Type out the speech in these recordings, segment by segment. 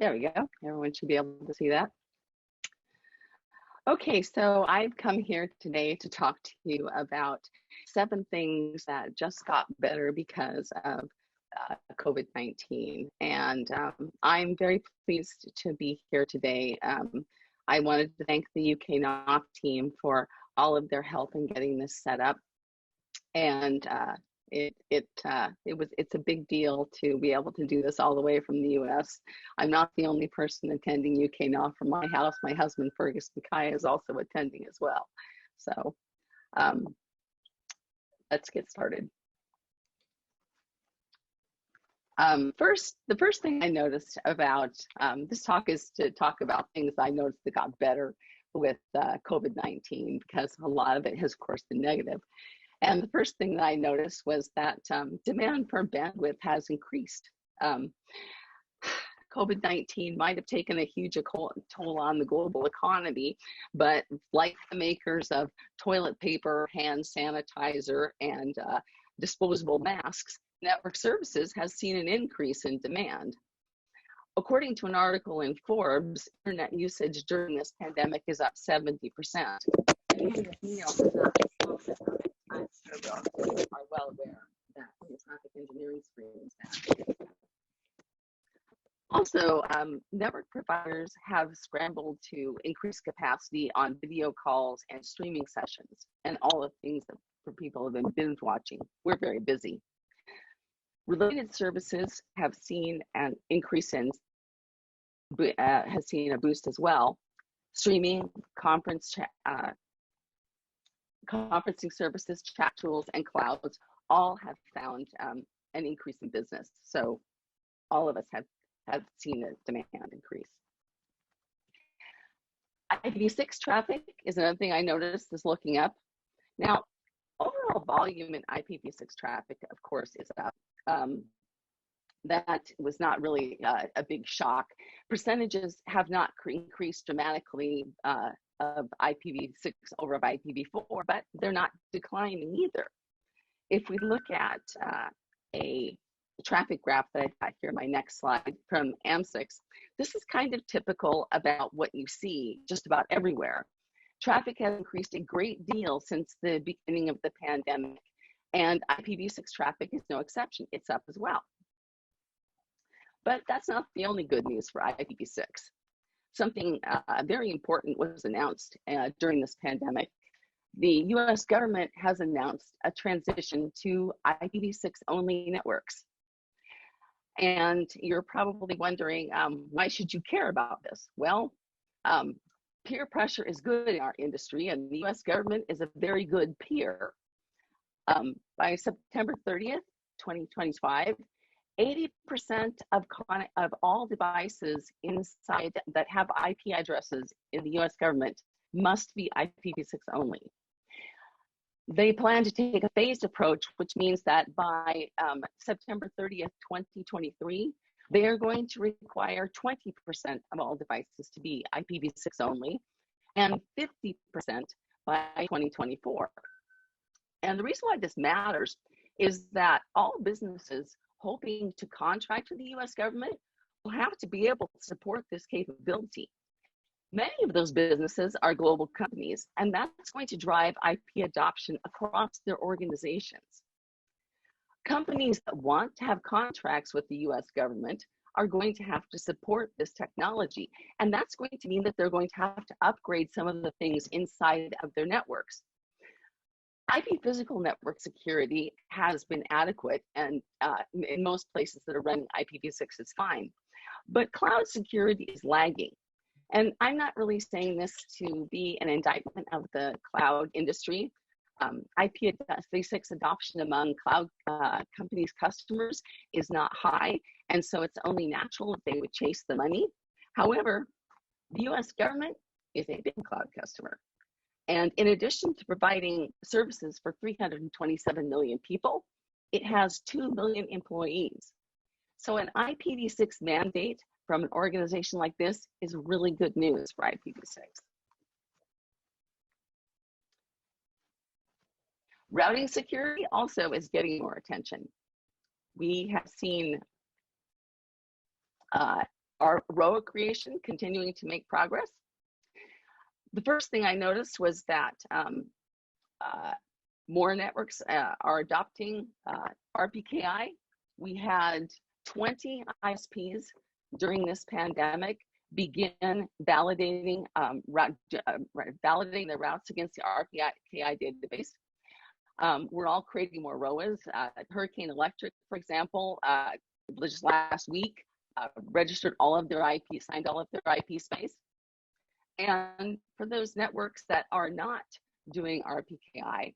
There we go. Everyone should be able to see that. Okay, so I've come here today to talk to you about 7 things that just got better because of COVID-19. And I'm very pleased to be here today. I wanted to thank the UKNOF team for all of their help in getting this set up. And it's a big deal to be able to do this all the way from the US. I'm not the only person attending UKNOF from my house. My husband, Fergus Mackay, is also attending as well. So let's get started. The first thing I noticed about this talk is to talk about things I noticed that got better with COVID-19, because a lot of it has, of course, been negative. And the first thing that I noticed was that demand for bandwidth has increased. COVID-19 might have taken a huge toll on the global economy, but like the makers of toilet paper, hand sanitizer, and disposable masks, network services has seen an increase in demand. According to an article in Forbes, internet usage during this pandemic is up 70%. I'm sure we are well aware that the traffic engineering screens that. Also, network providers have scrambled to increase capacity on video calls and streaming sessions, and all the things that for people have been binge watching. We're very busy. Related services have seen an increase in, has seen a boost as well. Streaming, conferencing services, chat tools, and clouds all have found an increase in business. So all of us have seen a demand increase. IPv6 traffic is another thing I noticed is looking up. Now, overall volume in IPv6 traffic, of course, is up. That was not really a big shock. Percentages have not increased dramatically of IPv6 over IPv4, but they're not declining either. If we look at a traffic graph that I've got here, my next slide from AM6, this is kind of typical about what you see just about everywhere. Traffic has increased a great deal since the beginning of the pandemic, and IPv6 traffic is no exception. It's up as well. But that's not the only good news for IPv6. Something very important was announced during this pandemic. The US government has announced a transition to IPv6 only networks. And you're probably wondering, why should you care about this? Well, peer pressure is good in our industry, and the US government is a very good peer. By September 30th, 2025, 80% of all devices inside that have IP addresses in the US government must be IPv6 only. They plan to take a phased approach, which means that by September 30th, 2023, they are going to require 20% of all devices to be IPv6 only and 50% by 2024. And the reason why this matters is that all businesses hoping to contract with the US government will have to be able to support this capability. Many of those businesses are global companies, and that's going to drive IP adoption across their organizations. Companies that want to have contracts with the US government are going to have to support this technology, and that's going to mean that they're going to have to upgrade some of the things inside of their networks. IP physical network security has been adequate, and in most places that are running IPv6 is fine. But cloud security is lagging. And I'm not really saying this to be an indictment of the cloud industry. IPv6 adoption among cloud companies' customers is not high, and so it's only natural that they would chase the money. However, the US government is a big cloud customer. And in addition to providing services for 327 million people, it has 2 million employees. So an IPv6 mandate from an organization like this is really good news for IPv6. Routing security also is getting more attention. We have seen Our ROA creation continuing to make progress. The first thing I noticed was that more networks are adopting RPKI. We had 20 ISPs during this pandemic begin validating validating their routes against the RPKI database. We're all creating more ROAs. Hurricane Electric, for example, just last week, registered all of their IP, signed all of their IP space. And for those networks that are not doing RPKI,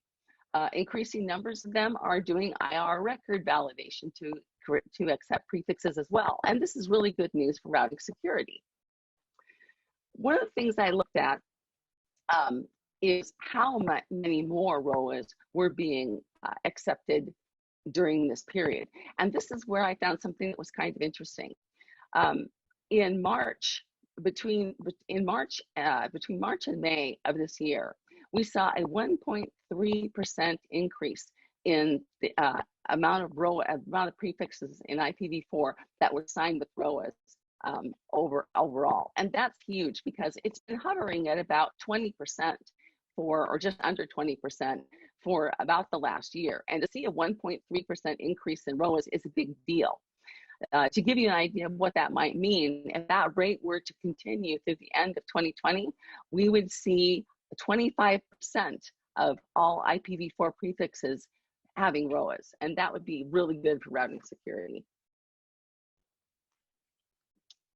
increasing numbers of them are doing IR record validation to accept prefixes as well. And this is really good news for routing security. One of the things I looked at is how many more ROAs were being accepted during this period. And this is where I found something that was kind of interesting. In March, between March and May of this year, we saw a 1.3% increase in the amount of prefixes in IPv4 that were signed with ROAs overall. And that's huge because it's been hovering at about 20% or just under 20% for about the last year. And to see a 1.3% increase in ROAs is a big deal. To give you an idea of what that might mean, if that rate were to continue through the end of 2020, we would see 25% of all IPv4 prefixes having ROAs, and that would be really good for routing security.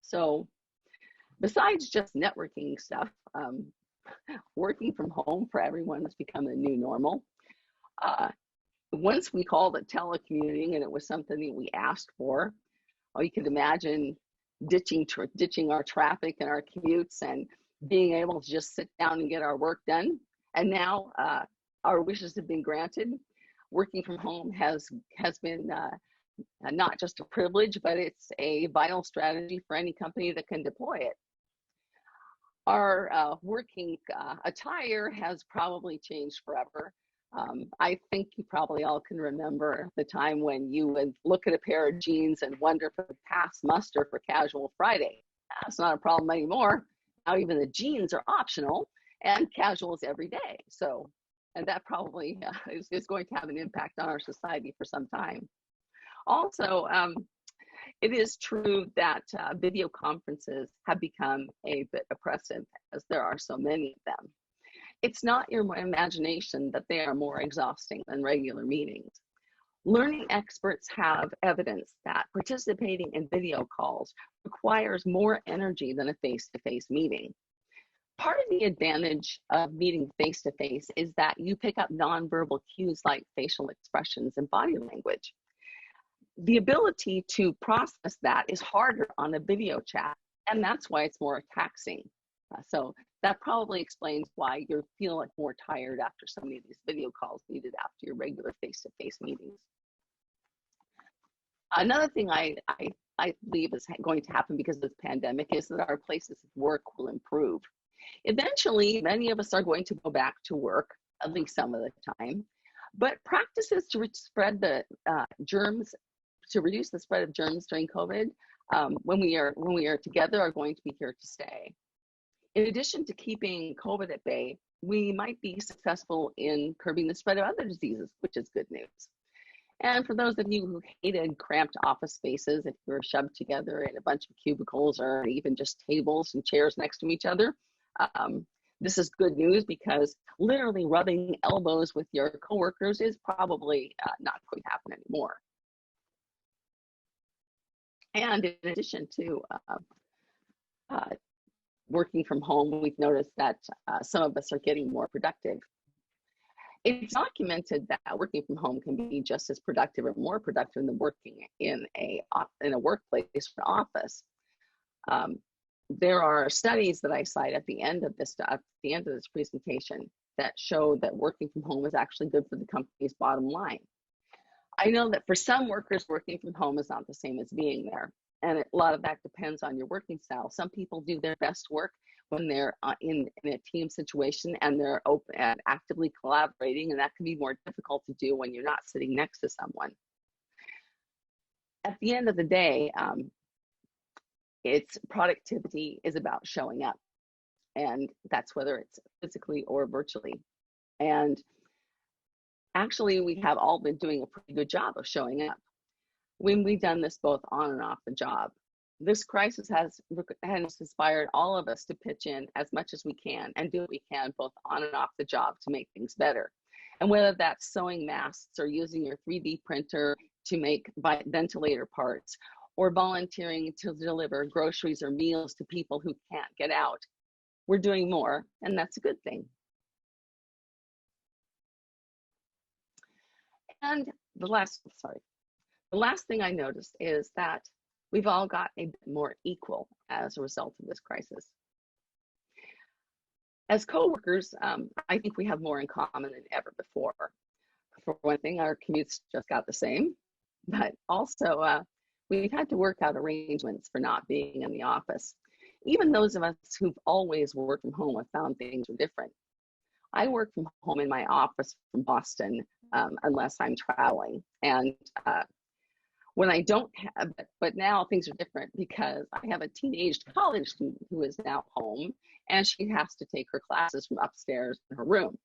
So besides just networking stuff, working from home for everyone has become a new normal. Once we called it telecommuting, and it was something that we asked for. You could imagine ditching our traffic and our commutes and being able to just sit down and get our work done. And now our wishes have been granted. Working from home has been not just a privilege, but it's a vital strategy for any company that can deploy it. Our working attire has probably changed forever. I think you probably all can remember the time when you would look at a pair of jeans and wonder if it would pass muster for casual Friday. That's not a problem anymore. Now even the jeans are optional and casual is every day. So, and that probably is going to have an impact on our society for some time. Also, it is true that video conferences have become a bit oppressive as there are so many of them. It's not your imagination that they are more exhausting than regular meetings. Learning experts have evidence that participating in video calls requires more energy than a face-to-face meeting. Part of the advantage of meeting face-to-face is that you pick up nonverbal cues like facial expressions and body language. The ability to process that is harder on a video chat, and that's why it's more taxing. So that probably explains why you feel like more tired after so many of these video calls needed after your regular face-to-face meetings. Another thing I believe is going to happen because of this pandemic is that our places of work will improve. Eventually, many of us are going to go back to work, at least some of the time, but practices to spread the germs, to reduce the spread of germs during COVID, when we are together, are going to be here to stay. In addition to keeping COVID at bay, we might be successful in curbing the spread of other diseases, which is good news. And for those of you who hated cramped office spaces, if you're shoved together in a bunch of cubicles or even just tables and chairs next to each other, this is good news because literally rubbing elbows with your coworkers is probably not going to happen anymore. And in addition to working from home, we've noticed that some of us are getting more productive. It's documented that working from home can be just as productive or more productive than working in a workplace or office. There are studies that I cite at the end of this presentation that show that working from home is actually good for the company's bottom line. I know that for some workers, working from home is not the same as being there. And a lot of that depends on your working style. Some people do their best work when they're in a team situation and they're open and actively collaborating, and that can be more difficult to do when you're not sitting next to someone. At the end of the day, Its productivity is about showing up, and that's whether it's physically or virtually. And actually, we have all been doing a pretty good job of showing up when we've done this both on and off the job. This crisis has inspired all of us to pitch in as much as we can and do what we can both on and off the job to make things better. And whether that's sewing masks or using your 3D printer to make ventilator parts, or volunteering to deliver groceries or meals to people who can't get out, we're doing more, and that's a good thing. And the last thing I noticed is that we've all got a bit more equal as a result of this crisis. As co-workers, I think we have more in common than ever before. For one thing, our commutes just got the same, but also we've had to work out arrangements for not being in the office. Even those of us who've always worked from home have found things are different. I work from home in my office from Boston, unless I'm traveling. And when I don't have, but now things are different because I have a teenage college student who is now home, and she has to take her classes from upstairs in her room.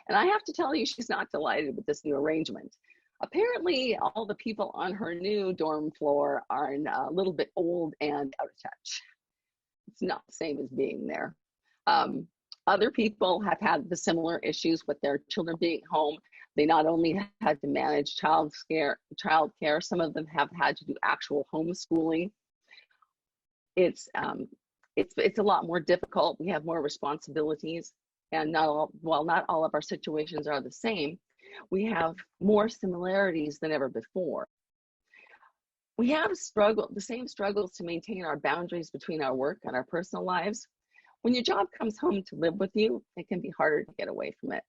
And I have to tell you, she's not delighted with this new arrangement. Apparently, all the people on her new dorm floor are a little bit old and out of touch. It's not the same as being there. Other people have had the similar issues with their children being home. They not only had to manage childcare, some of them have had to do actual homeschooling. It's a lot more difficult. We have more responsibilities, and while not all of our situations are the same, we have more similarities than ever before. We have the same struggles to maintain our boundaries between our work and our personal lives. When your job comes home to live with you, it can be harder to get away from it.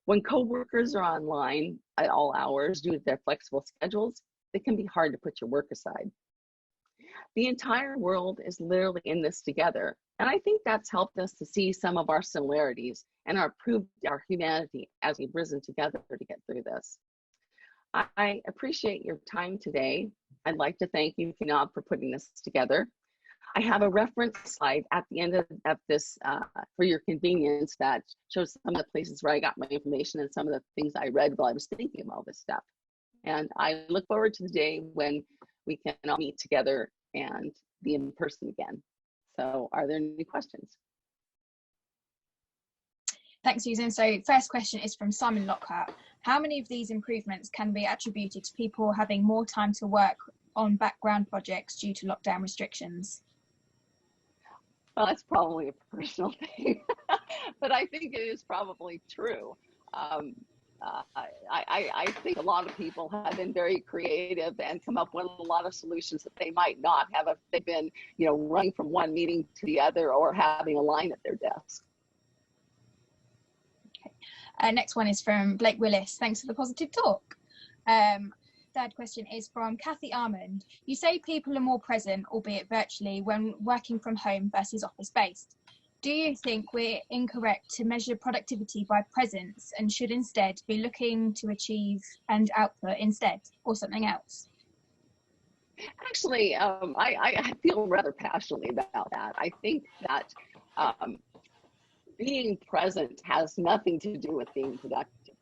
When coworkers are online at all hours due to their flexible schedules, it can be hard to put your work aside. The entire world is literally in this together, and I think that's helped us to see some of our similarities and proved our humanity as we've risen together to get through this. I appreciate your time today. I'd like to thank you, UKNOF, for putting this together. I have a reference slide at the end of this for your convenience that shows some of the places where I got my information and some of the things I read while I was thinking of all this stuff. And I look forward to the day when we can all meet together and be in person again. So are there any questions? Thanks, Susan. So first question is from Simon Lockhart. How many of these improvements can be attributed to people having more time to work on background projects due to lockdown restrictions? Well, that's probably a personal thing, but I think it is probably true. I think a lot of people have been very creative and come up with a lot of solutions that they might not have if they've been, running from one meeting to the other or having a line at their desk. Okay. Next one is from Blake Willis. Thanks for the positive talk. Third question is from Kathy Armand. You say people are more present, albeit virtually, when working from home versus office-based. Do you think we're incorrect to measure productivity by presence and should instead be looking to achieve and output instead, or something else? Actually, I feel rather passionately about that. I think that being present has nothing to do with being productive.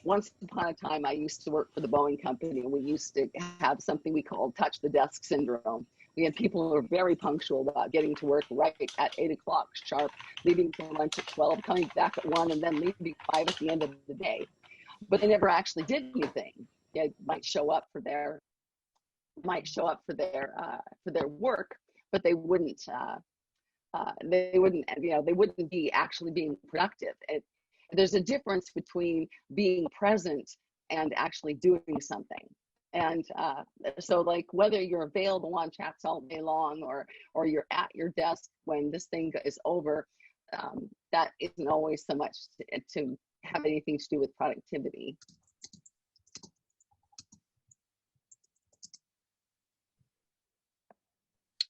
Once upon a time, I used to work for the Boeing company, and we used to have something we called touch the desk syndrome. We had people who were very punctual about getting to work right at 8 o'clock sharp, leaving for lunch at 12, coming back at 1, and then leaving 5 at the end of the day. But they never actually did anything. They might show up for their work, but they wouldn't be actually being productive. There's a difference between being present and actually doing something. And so like whether you're available on chats all day long or you're at your desk when this thing is over, that isn't always so much to have anything to do with productivity.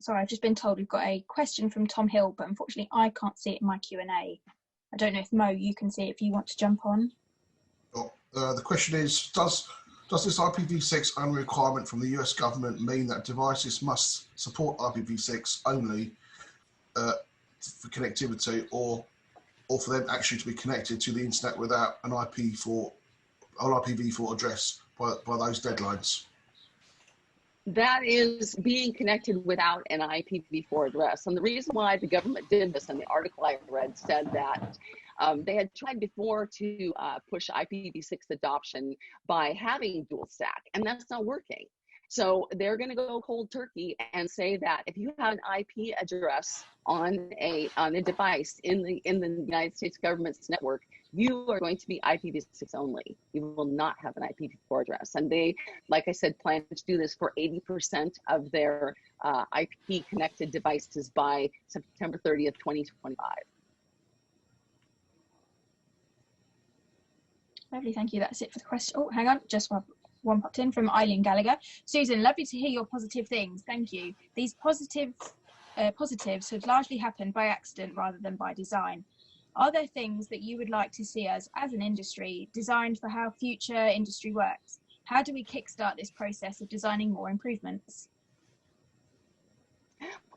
Sorry, I've just been told we've got a question from Tom Hill, but unfortunately I can't see it in my Q&A. I don't know if Mo, you can see it if you want to jump on. Oh, the question is, does Does this IPv6 only requirement from the US government mean that devices must support IPv6 only for connectivity, or for them actually to be connected to the internet without an IPv4 address by those deadlines? That is being connected without an IPv4 address. And the reason why the government did this, and the article I read said that they had tried before to push IPv6 adoption by having dual stack, and that's not working. So they're going to go cold turkey and say that if you have an IP address on a device in the United States government's network, you are going to be IPv6 only. You will not have an IPv4 address. And they, like I said, plan to do this for 80% of their IP connected devices by September 30th, 2025. Lovely, thank you. That's it for the question. Oh, hang on, just one popped in from Eileen Gallagher. Susan, lovely to hear your positive things. Thank you. These positives have largely happened by accident rather than by design. Are there things that you would like to see us as an industry designed for how future industry works? How do we kickstart this process of designing more improvements?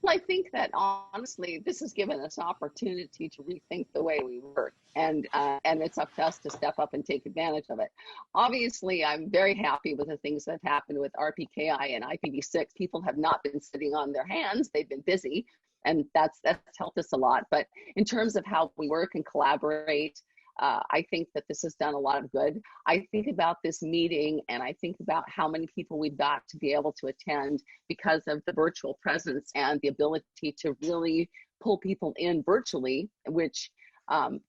Well, I think that honestly, this has given us an opportunity to rethink the way we work, and it's up to us to step up and take advantage of it. Obviously, I'm very happy with the things that have happened with RPKI and IPv6. People have not been sitting on their hands; they've been busy, and that's helped us a lot. But in terms of how we work and collaborate, I think that this has done a lot of good. I think about this meeting and I think about how many people we've got to be able to attend because of the virtual presence and the ability to really pull people in virtually, which,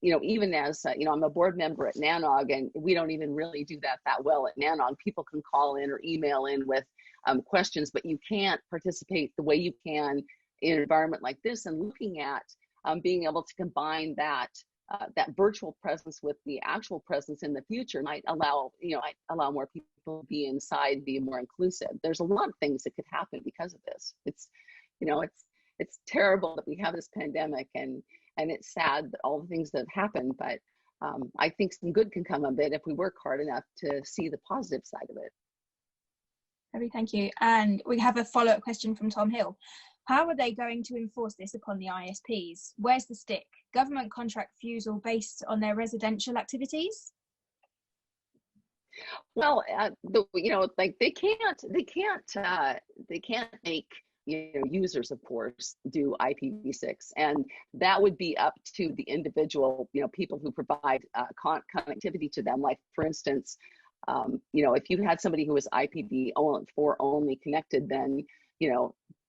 even as, I'm a board member at NANOG, and we don't even really do that well at NANOG. People can call in or email in with questions, but you can't participate the way you can in an environment like this, and looking at being able to combine that virtual presence with the actual presence in the future might allow more people to be inside, be more inclusive. There's a lot of things that could happen because of this. It's terrible that we have this pandemic, and it's sad that all the things that have happened, but I think some good can come of it if we work hard enough to see the positive side of it. Lovely, thank you. And we have a follow-up question from Tom Hill. How are they going to enforce this upon the ISPs? Where's the stick? Government contract refusal based on their residential activities? Well, they can't make users, of course, do IPv6, and that would be up to the individual people who provide connectivity to them. Like, for instance, if you had somebody who was IPv4 only connected, then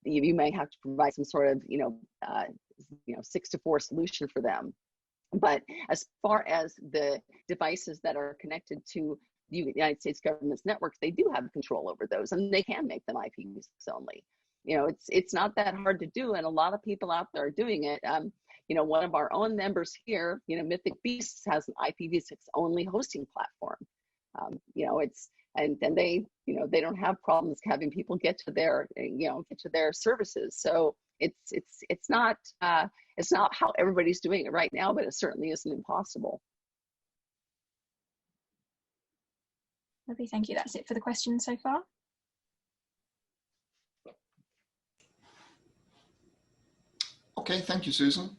you may have to provide some sort of 6-to-4 solution for them. But as far as the devices that are connected to the United States government's networks, they do have control over those, and they can make them IPv6 only. It's not that hard to do, and a lot of people out there are doing it. One of our own members here, Mythic Beasts, has an IPv6 only hosting platform. And they don't have problems having people get to their services. So it's not how everybody's doing it right now, but it certainly isn't impossible. Lovely, thank you. That's it for the questions so far. Okay, thank you, Susan.